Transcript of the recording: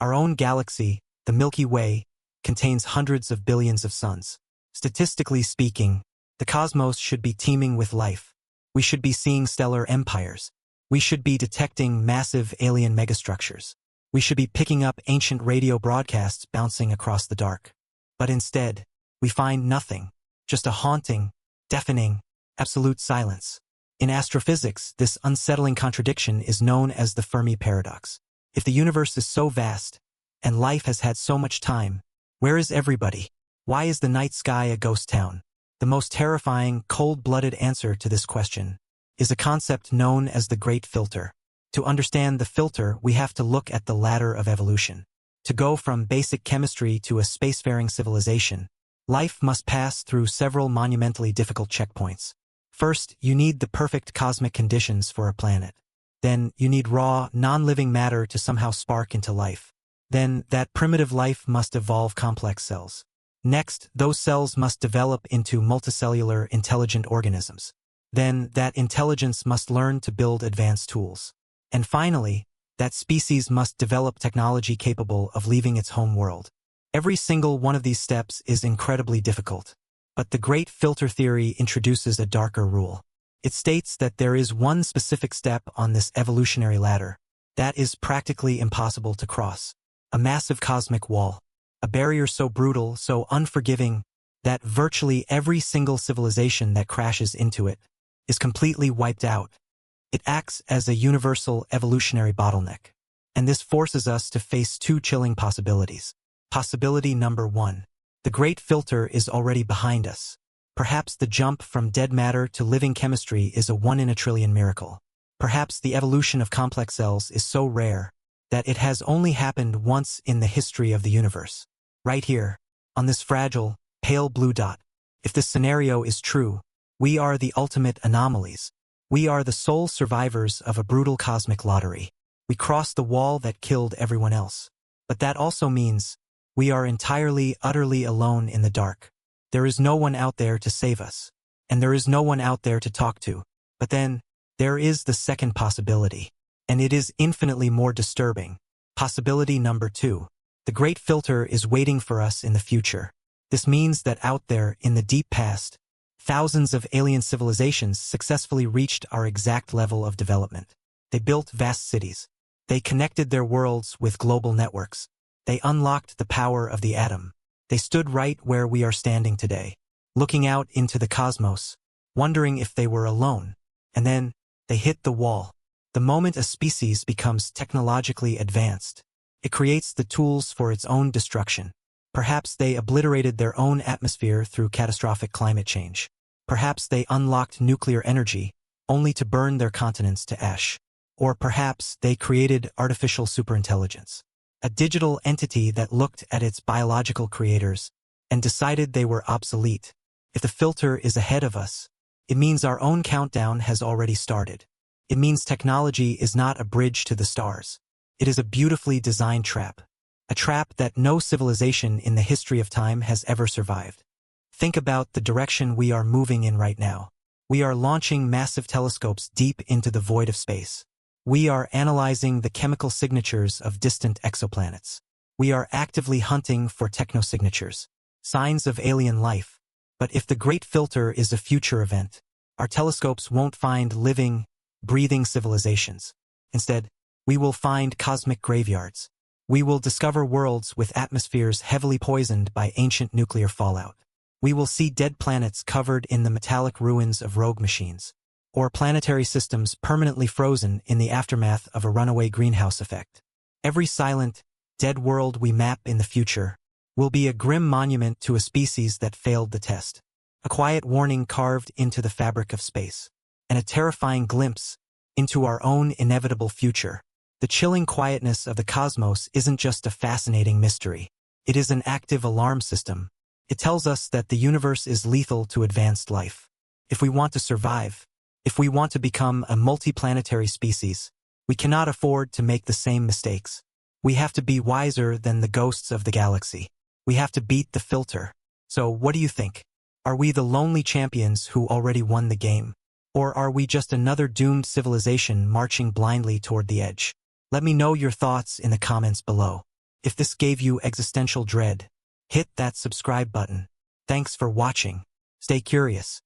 Our own galaxy, the Milky Way, contains hundreds of billions of suns. Statistically speaking, the cosmos should be teeming with life. We should be seeing stellar empires. We should be detecting massive alien megastructures. We should be picking up ancient radio broadcasts bouncing across the dark. But instead, we find nothing, just a haunting, deafening, absolute silence. In astrophysics, this unsettling contradiction is known as the Fermi Paradox. If the universe is so vast, and life has had so much time, where is everybody? Why is the night sky a ghost town? The most terrifying, cold-blooded answer to this question is a concept known as the Great Filter. To understand the filter, we have to look at the ladder of evolution. To go from basic chemistry to a spacefaring civilization, life must pass through several monumentally difficult checkpoints. First, you need the perfect cosmic conditions for a planet. Then, you need raw, non-living matter to somehow spark into life. Then, that primitive life must evolve complex cells. Next, those cells must develop into multicellular, intelligent organisms. Then, that intelligence must learn to build advanced tools. And finally, that species must develop technology capable of leaving its home world. Every single one of these steps is incredibly difficult. But the Great Filter theory introduces a darker rule. It states that there is one specific step on this evolutionary ladder that is practically impossible to cross. A massive cosmic wall. A barrier so brutal, so unforgiving, that virtually every single civilization that crashes into it is completely wiped out. It acts as a universal evolutionary bottleneck. And this forces us to face two chilling possibilities. Possibility number one. The Great Filter is already behind us. Perhaps the jump from dead matter to living chemistry is a 1 in a trillion miracle. Perhaps the evolution of complex cells is so rare that it has only happened once in the history of the universe. Right here, on this fragile, pale blue dot. If this scenario is true, we are the ultimate anomalies. We are the sole survivors of a brutal cosmic lottery. We crossed the wall that killed everyone else. But that also means we are entirely, utterly alone in the dark. There is no one out there to save us. And there is no one out there to talk to. But then, there is the second possibility. And it is infinitely more disturbing. Possibility number two. The Great Filter is waiting for us in the future. This means that out there, in the deep past, thousands of alien civilizations successfully reached our exact level of development. They built vast cities. They connected their worlds with global networks. They unlocked the power of the atom. They stood right where we are standing today, looking out into the cosmos, wondering if they were alone. And then, they hit the wall. The moment a species becomes technologically advanced, it creates the tools for its own destruction. Perhaps they obliterated their own atmosphere through catastrophic climate change. Perhaps they unlocked nuclear energy, only to burn their continents to ash. Or perhaps they created artificial superintelligence, a digital entity that looked at its biological creators and decided they were obsolete. If the filter is ahead of us, it means our own countdown has already started. It means technology is not a bridge to the stars. It is a beautifully designed trap. A trap that no civilization in the history of time has ever survived. Think about the direction we are moving in right now. We are launching massive telescopes deep into the void of space. We are analyzing the chemical signatures of distant exoplanets. We are actively hunting for technosignatures, signs of alien life. But if the Great Filter is a future event, our telescopes won't find living, breathing civilizations. Instead, we will find cosmic graveyards. We will discover worlds with atmospheres heavily poisoned by ancient nuclear fallout. We will see dead planets covered in the metallic ruins of rogue machines, or planetary systems permanently frozen in the aftermath of a runaway greenhouse effect. Every silent, dead world we map in the future will be a grim monument to a species that failed the test, a quiet warning carved into the fabric of space, and a terrifying glimpse into our own inevitable future. The chilling quietness of the cosmos isn't just a fascinating mystery. It is an active alarm system. It tells us that the universe is lethal to advanced life. If we want to survive, if we want to become a multiplanetary species, we cannot afford to make the same mistakes. We have to be wiser than the ghosts of the galaxy. We have to beat the filter. So what do you think? Are we the lonely champions who already won the game? Or are we just another doomed civilization marching blindly toward the edge? Let me know your thoughts in the comments below. If this gave you existential dread, hit that subscribe button. Thanks for watching. Stay curious.